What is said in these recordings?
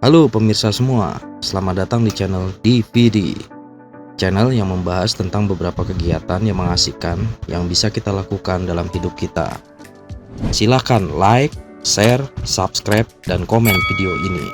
Halo pemirsa semua, selamat datang di channel DVD. Channel yang membahas tentang beberapa kegiatan yang mengasihkan yang bisa kita lakukan dalam hidup kita. Silahkan like, share, subscribe, dan komen video ini.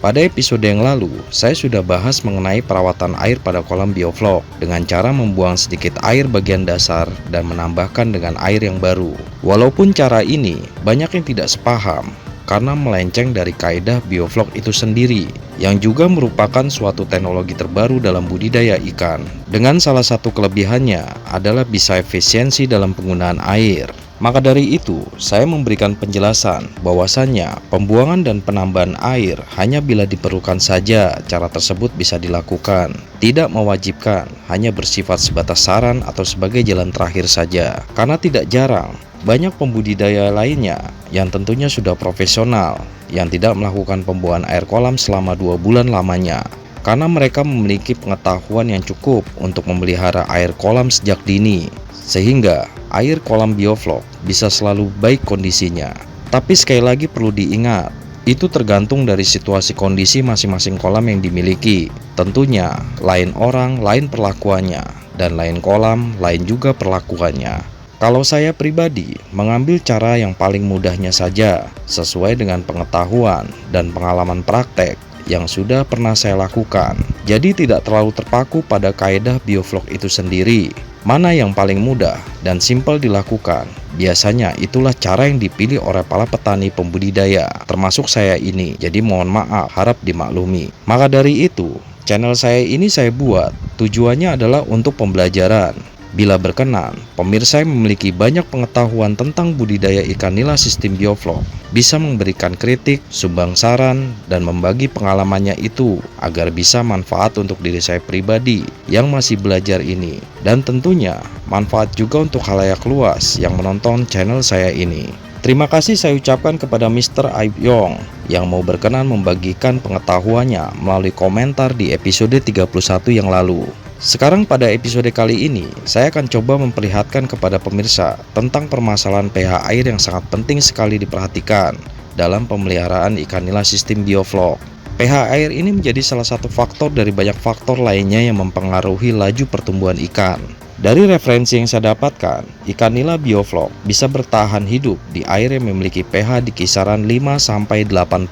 Pada episode yang lalu, saya sudah bahas mengenai perawatan air pada kolam bioflok dengan cara membuang sedikit air bagian dasar dan menambahkan dengan air yang baru. Walaupun cara ini banyak yang tidak sepaham karena melenceng dari kaidah bioflok itu sendiri, yang juga merupakan suatu teknologi terbaru dalam budidaya ikan. Dengan salah satu kelebihannya adalah bisa efisiensi dalam penggunaan air. Maka dari itu, saya memberikan penjelasan bahwasannya pembuangan dan penambahan air hanya bila diperlukan saja cara tersebut bisa dilakukan. Tidak mewajibkan, hanya bersifat sebatas saran atau sebagai jalan terakhir saja. Karena tidak jarang, banyak pembudidaya lainnya yang tentunya sudah profesional yang tidak melakukan pembuangan air kolam selama 2 bulan lamanya. Karena mereka memiliki pengetahuan yang cukup untuk memelihara air kolam sejak dini, sehingga air kolam bioflok bisa selalu baik kondisinya. Tapi sekali lagi perlu diingat, itu tergantung dari situasi kondisi masing-masing kolam yang dimiliki. Tentunya lain orang, lain perlakuannya, dan lain kolam, lain juga perlakuannya. Kalau saya pribadi mengambil cara yang paling mudahnya saja, sesuai dengan pengetahuan dan pengalaman praktek yang sudah pernah saya lakukan. Jadi tidak terlalu terpaku pada kaidah bioflok itu sendiri. Mana yang paling mudah dan simpel dilakukan, biasanya itulah cara yang dipilih oleh para petani pembudidaya, termasuk saya ini. Jadi mohon maaf, harap dimaklumi. Maka dari itu, channel saya ini saya buat tujuannya adalah untuk pembelajaran. Bila berkenan, pemirsa yang memiliki banyak pengetahuan tentang budidaya ikan nila sistem bioflok bisa memberikan kritik, sumbang saran, dan membagi pengalamannya itu agar bisa manfaat untuk diri saya pribadi yang masih belajar ini. Dan tentunya manfaat juga untuk khalayak luas yang menonton channel saya ini. Terima kasih saya ucapkan kepada Mr. Aib Yong yang mau berkenan membagikan pengetahuannya melalui komentar di episode 31 yang lalu. Sekarang pada episode kali ini, saya akan coba memperlihatkan kepada pemirsa tentang permasalahan pH air yang sangat penting sekali diperhatikan dalam pemeliharaan ikan nila sistem bioflok. pH air ini menjadi salah satu faktor dari banyak faktor lainnya yang mempengaruhi laju pertumbuhan ikan. Dari referensi yang saya dapatkan, ikan nila bioflok bisa bertahan hidup di air yang memiliki pH di kisaran 5-8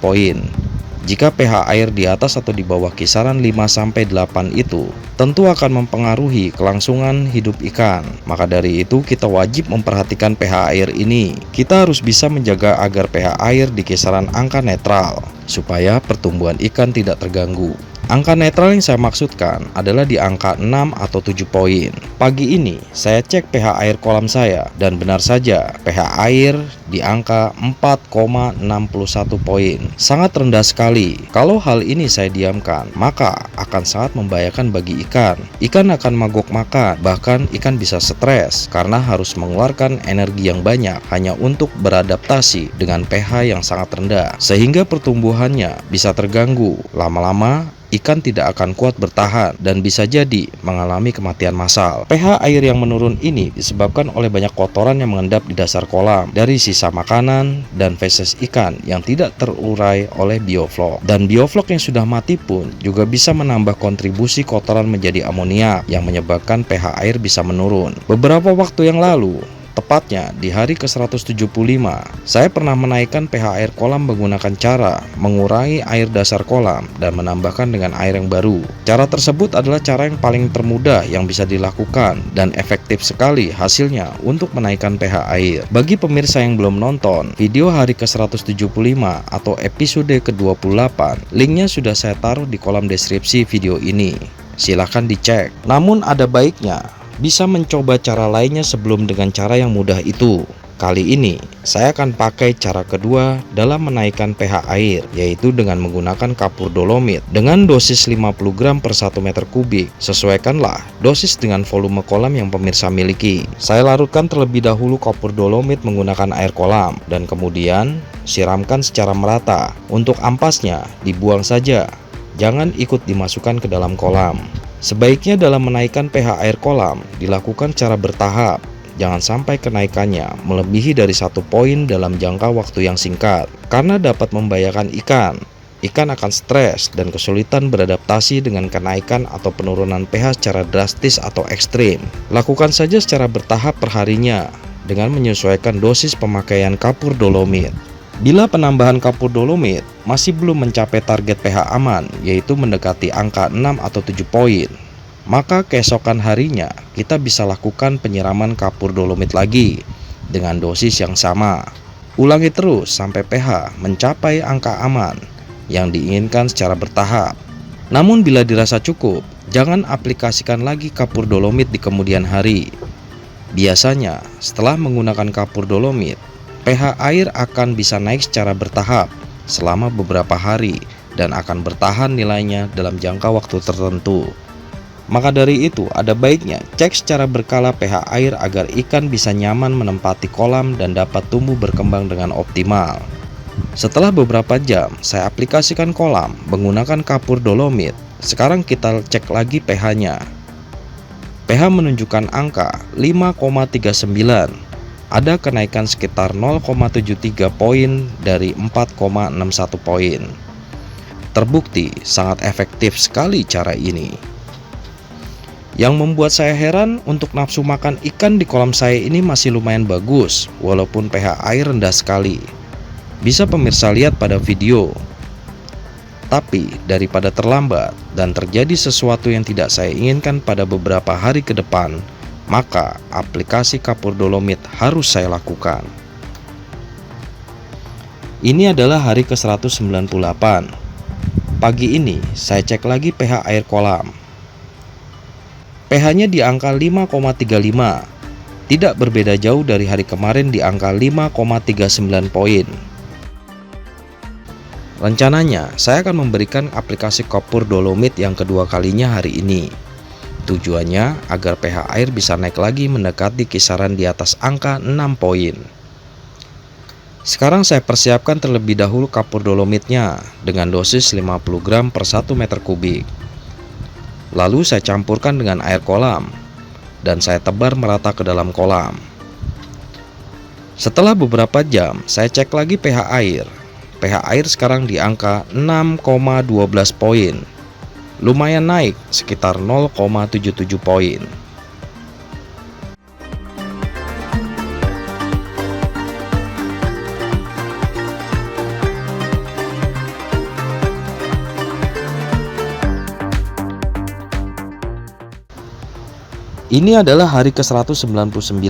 poin. Jika pH air di atas atau di bawah kisaran 5-8 itu, tentu akan mempengaruhi kelangsungan hidup ikan. Maka dari itu kita wajib memperhatikan pH air ini. Kita harus bisa menjaga agar pH air di kisaran angka netral, supaya pertumbuhan ikan tidak terganggu. Angka netral yang saya maksudkan adalah di angka 6 atau 7 poin. Pagi ini saya cek pH air kolam saya dan benar saja pH air di angka 4,61 poin. Sangat rendah sekali. Kalau hal ini saya diamkan, maka akan sangat membahayakan bagi ikan. Ikan akan mogok makan, bahkan ikan bisa stres karena harus mengeluarkan energi yang banyak hanya untuk beradaptasi dengan pH yang sangat rendah, sehingga pertumbuhannya bisa terganggu. Lama-lama ikan tidak akan kuat bertahan dan bisa jadi mengalami kematian massal. pH air yang menurun ini disebabkan oleh banyak kotoran yang mengendap di dasar kolam dari sisa makanan dan feses ikan yang tidak terurai oleh bioflok. Dan bioflok yang sudah mati pun juga bisa menambah kontribusi kotoran menjadi amonia yang menyebabkan pH air bisa menurun. Beberapa waktu yang lalu, tepatnya di hari ke-175, saya pernah menaikkan pH air kolam menggunakan cara mengurangi air dasar kolam dan menambahkan dengan air yang baru. Cara tersebut adalah cara yang paling termudah yang bisa dilakukan dan efektif sekali hasilnya untuk menaikkan pH air. Bagi pemirsa yang belum nonton video hari ke-175 atau episode ke-28, linknya sudah saya taruh di kolom deskripsi video ini. Silahkan dicek. Namun ada baiknya bisa mencoba cara lainnya sebelum dengan cara yang mudah itu. Kali ini, saya akan pakai cara kedua dalam menaikkan pH air, yaitu dengan menggunakan kapur dolomit dengan dosis 50 gram per 1 meter kubik. Sesuaikanlah dosis dengan volume kolam yang pemirsa miliki. Saya larutkan terlebih dahulu kapur dolomit menggunakan air kolam, dan kemudian siramkan secara merata. Untuk ampasnya, dibuang saja. Jangan ikut dimasukkan ke dalam kolam. Sebaiknya dalam menaikkan pH air kolam, dilakukan secara bertahap. Jangan sampai kenaikannya melebihi dari 1 poin dalam jangka waktu yang singkat, karena dapat membahayakan ikan. Ikan akan stres dan kesulitan beradaptasi dengan kenaikan atau penurunan pH secara drastis atau ekstrim. Lakukan saja secara bertahap perharinya dengan menyesuaikan dosis pemakaian kapur dolomit. Bila penambahan kapur dolomit masih belum mencapai target pH aman, yaitu mendekati angka 6 atau 7 poin, maka keesokan harinya kita bisa lakukan penyiraman kapur dolomit lagi dengan dosis yang sama. Ulangi terus sampai pH mencapai angka aman yang diinginkan secara bertahap. Namun bila dirasa cukup, jangan aplikasikan lagi kapur dolomit di kemudian hari. Biasanya setelah menggunakan kapur dolomit, pH air akan bisa naik secara bertahap selama beberapa hari dan akan bertahan nilainya dalam jangka waktu tertentu. Maka dari itu, ada baiknya cek secara berkala pH air agar ikan bisa nyaman menempati kolam dan dapat tumbuh berkembang dengan optimal. Setelah beberapa jam, saya aplikasikan kolam menggunakan kapur dolomit. Sekarang kita cek lagi pH-nya. pH menunjukkan angka 5,39. Ada kenaikan sekitar 0,73 poin dari 4,61 poin. Terbukti sangat efektif sekali cara ini. Yang membuat saya heran, untuk nafsu makan ikan di kolam saya ini masih lumayan bagus, walaupun pH air rendah sekali. Bisa pemirsa lihat pada video. Tapi daripada terlambat dan terjadi sesuatu yang tidak saya inginkan pada beberapa hari ke depan, maka aplikasi kapur dolomit harus saya lakukan. Ini adalah hari ke-198. Pagi ini saya cek lagi pH air kolam. pH-nya di angka 5,35, tidak berbeda jauh dari hari kemarin di angka 5,39 poin. Rencananya, saya akan memberikan aplikasi kapur dolomit yang kedua kalinya hari ini. Tujuannya agar pH air bisa naik lagi mendekati kisaran di atas angka 6 poin. Sekarang saya persiapkan terlebih dahulu kapur dolomitnya dengan dosis 50 gram per 1 meter kubik. Lalu saya campurkan dengan air kolam dan saya tebar merata ke dalam kolam. Setelah beberapa jam, saya cek lagi pH air. pH air sekarang di angka 6,12 poin. Lumayan naik sekitar 0,77 poin. Ini adalah hari ke-199.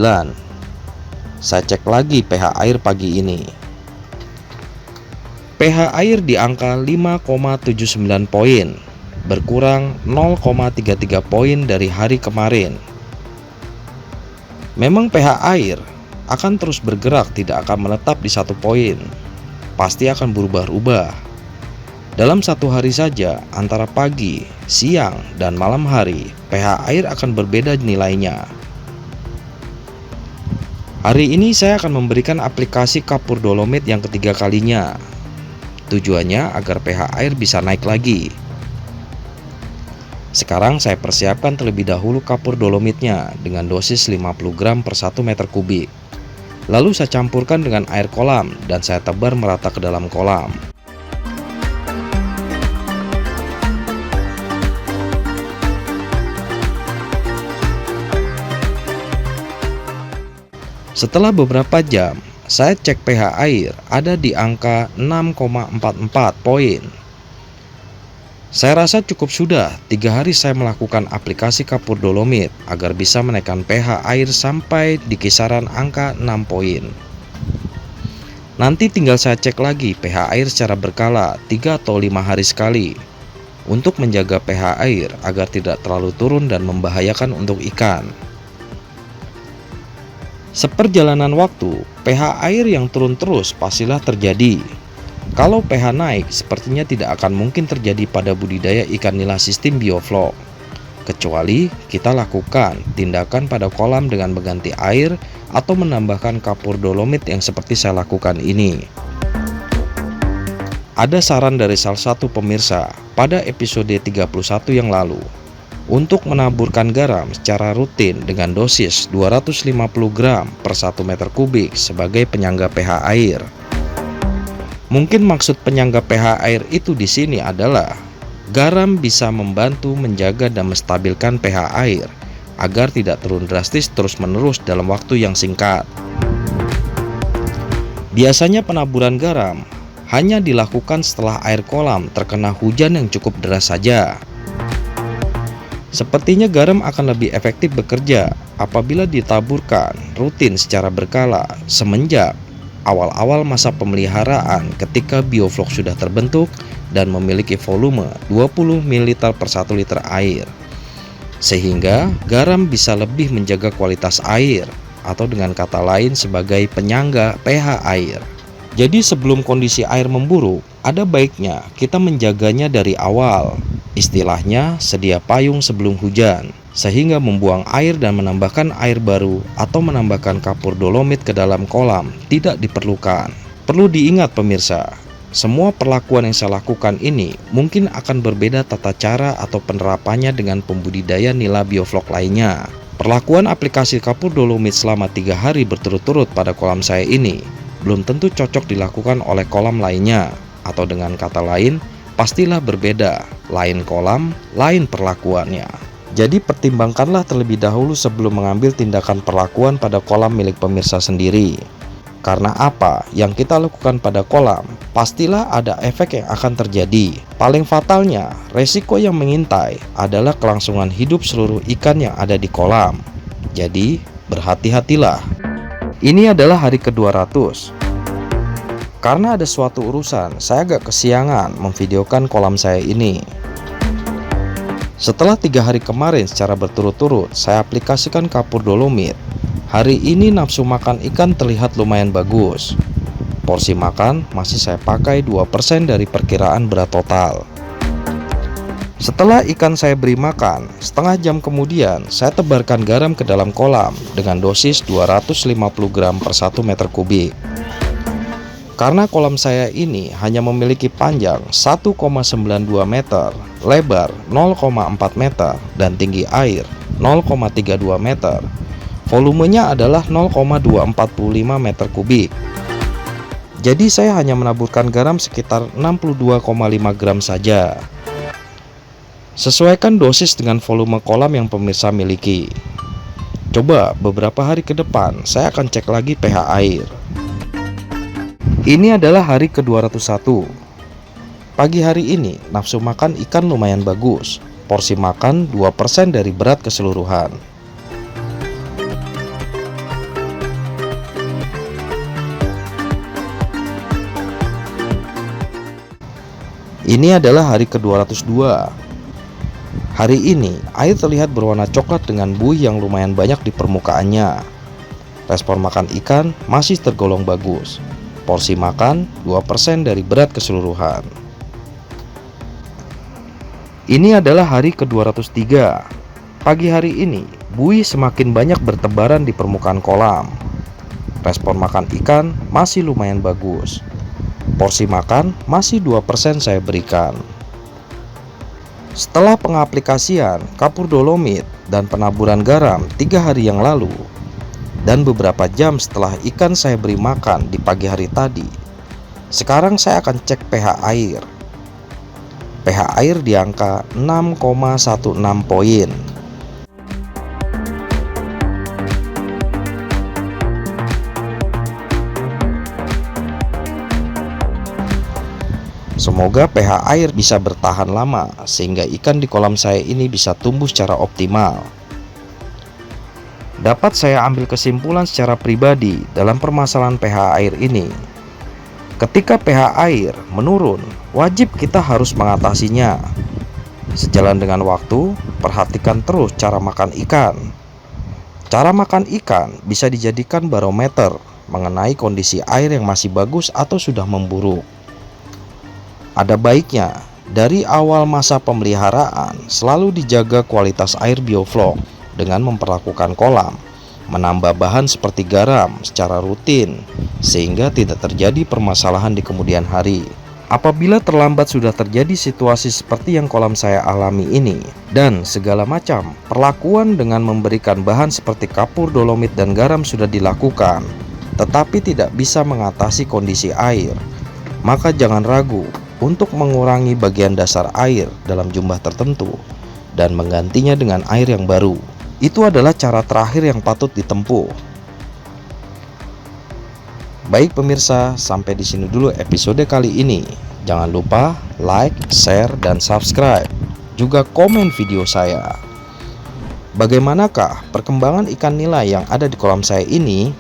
Saya cek lagi pH air pagi ini. pH air di angka 5,79 poin, berkurang 0,33 poin dari hari kemarin. Memang pH air akan terus bergerak, tidak akan menetap di 1 poin. Pasti akan berubah-ubah. Dalam satu hari saja, antara pagi, siang, dan malam hari, pH air akan berbeda nilainya. Hari ini saya akan memberikan aplikasi kapur dolomit yang ketiga kalinya. Tujuannya agar pH air bisa naik lagi. Sekarang saya persiapkan terlebih dahulu kapur dolomitnya dengan dosis 50 gram per 1 meter kubik. Lalu saya campurkan dengan air kolam dan saya tebar merata ke dalam kolam. Setelah beberapa jam, saya cek pH air ada di angka 6,44 poin. Saya rasa cukup sudah 3 hari saya melakukan aplikasi kapur dolomit agar bisa menaikkan pH air sampai di kisaran angka 6 poin. Nanti tinggal saya cek lagi pH air secara berkala 3 atau 5 hari sekali untuk menjaga pH air agar tidak terlalu turun dan membahayakan untuk ikan. Seperjalanan waktu, pH air yang turun terus pastilah terjadi. Kalau pH naik, sepertinya tidak akan mungkin terjadi pada budidaya ikan nila sistem bioflok. Kecuali kita lakukan tindakan pada kolam dengan mengganti air atau menambahkan kapur dolomit yang seperti saya lakukan ini. Ada saran dari salah satu pemirsa pada episode 31 yang lalu untuk menaburkan garam secara rutin dengan dosis 250 gram per 1 meter kubik sebagai penyangga pH air. Mungkin maksud penyangga pH air itu di sini adalah garam bisa membantu menjaga dan menstabilkan pH air agar tidak turun drastis terus-menerus dalam waktu yang singkat. Biasanya penaburan garam hanya dilakukan setelah air kolam terkena hujan yang cukup deras saja. Sepertinya garam akan lebih efektif bekerja apabila ditaburkan rutin secara berkala semenjak awal-awal masa pemeliharaan ketika bioflok sudah terbentuk dan memiliki volume 20 ml per 1 liter air. Sehingga garam bisa lebih menjaga kualitas air atau dengan kata lain sebagai penyangga pH air. Jadi sebelum kondisi air memburuk, ada baiknya kita menjaganya dari awal. Istilahnya sedia payung sebelum hujan, sehingga membuang air dan menambahkan air baru atau menambahkan kapur dolomit ke dalam kolam tidak diperlukan. Perlu diingat pemirsa, semua perlakuan yang saya lakukan ini mungkin akan berbeda tata cara atau penerapannya dengan pembudidaya nila bioflok lainnya. Perlakuan aplikasi kapur dolomit selama 3 hari berturut-turut pada kolam saya ini belum tentu cocok dilakukan oleh kolam lainnya, atau dengan kata lain, pastilah berbeda, lain kolam, lain perlakuannya. Jadi pertimbangkanlah terlebih dahulu sebelum mengambil tindakan perlakuan pada kolam milik pemirsa sendiri. Karena apa yang kita lakukan pada kolam, pastilah ada efek yang akan terjadi. Paling fatalnya, resiko yang mengintai adalah kelangsungan hidup seluruh ikan yang ada di kolam. Jadi, berhati-hatilah. Ini adalah hari ke-200. Karena ada suatu urusan, saya agak kesiangan memvideokan kolam saya ini. Setelah 3 hari kemarin secara berturut-turut saya aplikasikan kapur dolomit, hari ini nafsu makan ikan terlihat lumayan bagus. Porsi makan masih saya pakai 2% dari perkiraan berat total. Setelah ikan saya beri makan, setengah jam kemudian saya tebarkan garam ke dalam kolam dengan dosis 250 gram per 1 meter kubik. Karena kolam saya ini hanya memiliki panjang 1,92 meter, lebar 0,4 meter, dan tinggi air 0,32 meter, volumenya adalah 0,245 meter kubik. Jadi saya hanya menaburkan garam sekitar 62,5 gram saja. Sesuaikan dosis dengan volume kolam yang pemirsa miliki. Coba beberapa hari ke depan saya akan cek lagi pH air. Ini adalah hari ke-201. Pagi hari ini nafsu makan ikan lumayan bagus. Porsi makan 2% dari berat keseluruhan. Ini adalah hari ke-202. Hari ini, air terlihat berwarna coklat dengan buih yang lumayan banyak di permukaannya. Respon makan ikan masih tergolong bagus. Porsi makan 2% dari berat keseluruhan. Ini adalah hari ke-203. Pagi hari ini, buih semakin banyak bertebaran di permukaan kolam. Respon makan ikan masih lumayan bagus. Porsi makan masih 2% saya berikan. Setelah pengaplikasian kapur dolomit dan penaburan garam 3 hari yang lalu, dan beberapa jam setelah ikan saya beri makan di pagi hari tadi, sekarang saya akan cek pH air. pH air di angka 6,16 poin. Semoga pH air bisa bertahan lama sehingga ikan di kolam saya ini bisa tumbuh secara optimal. Dapat saya ambil kesimpulan secara pribadi dalam permasalahan pH air ini. Ketika pH air menurun, wajib kita harus mengatasinya. Sejalan dengan waktu, perhatikan terus cara makan ikan. Cara makan ikan bisa dijadikan barometer mengenai kondisi air yang masih bagus atau sudah memburuk. Ada baiknya dari awal masa pemeliharaan selalu dijaga kualitas air bioflok dengan memperlakukan kolam, menambah bahan seperti garam secara rutin sehingga tidak terjadi permasalahan di kemudian hari. Apabila terlambat sudah terjadi situasi seperti yang kolam saya alami ini, dan segala macam perlakuan dengan memberikan bahan seperti kapur, dolomit, dan garam sudah dilakukan, tetapi tidak bisa mengatasi kondisi air, maka jangan ragu untuk mengurangi bagian dasar air dalam jumlah tertentu dan menggantinya dengan air yang baru. Itu adalah cara terakhir yang patut ditempuh. Baik pemirsa, sampai di sini dulu episode kali ini. Jangan lupa like, share, dan subscribe. Juga komen video saya. Bagaimanakah perkembangan ikan nila yang ada di kolam saya ini?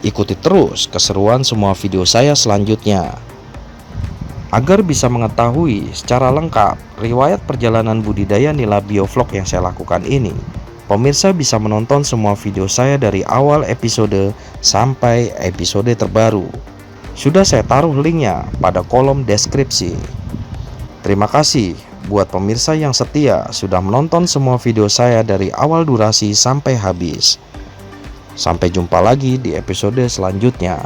Ikuti terus keseruan semua video saya selanjutnya. Agar bisa mengetahui secara lengkap riwayat perjalanan budidaya nila bioflok yang saya lakukan ini, pemirsa bisa menonton semua video saya dari awal episode sampai episode terbaru. Sudah saya taruh linknya pada kolom deskripsi. Terima kasih buat pemirsa yang setia sudah menonton semua video saya dari awal durasi sampai habis. Sampai jumpa lagi di episode selanjutnya.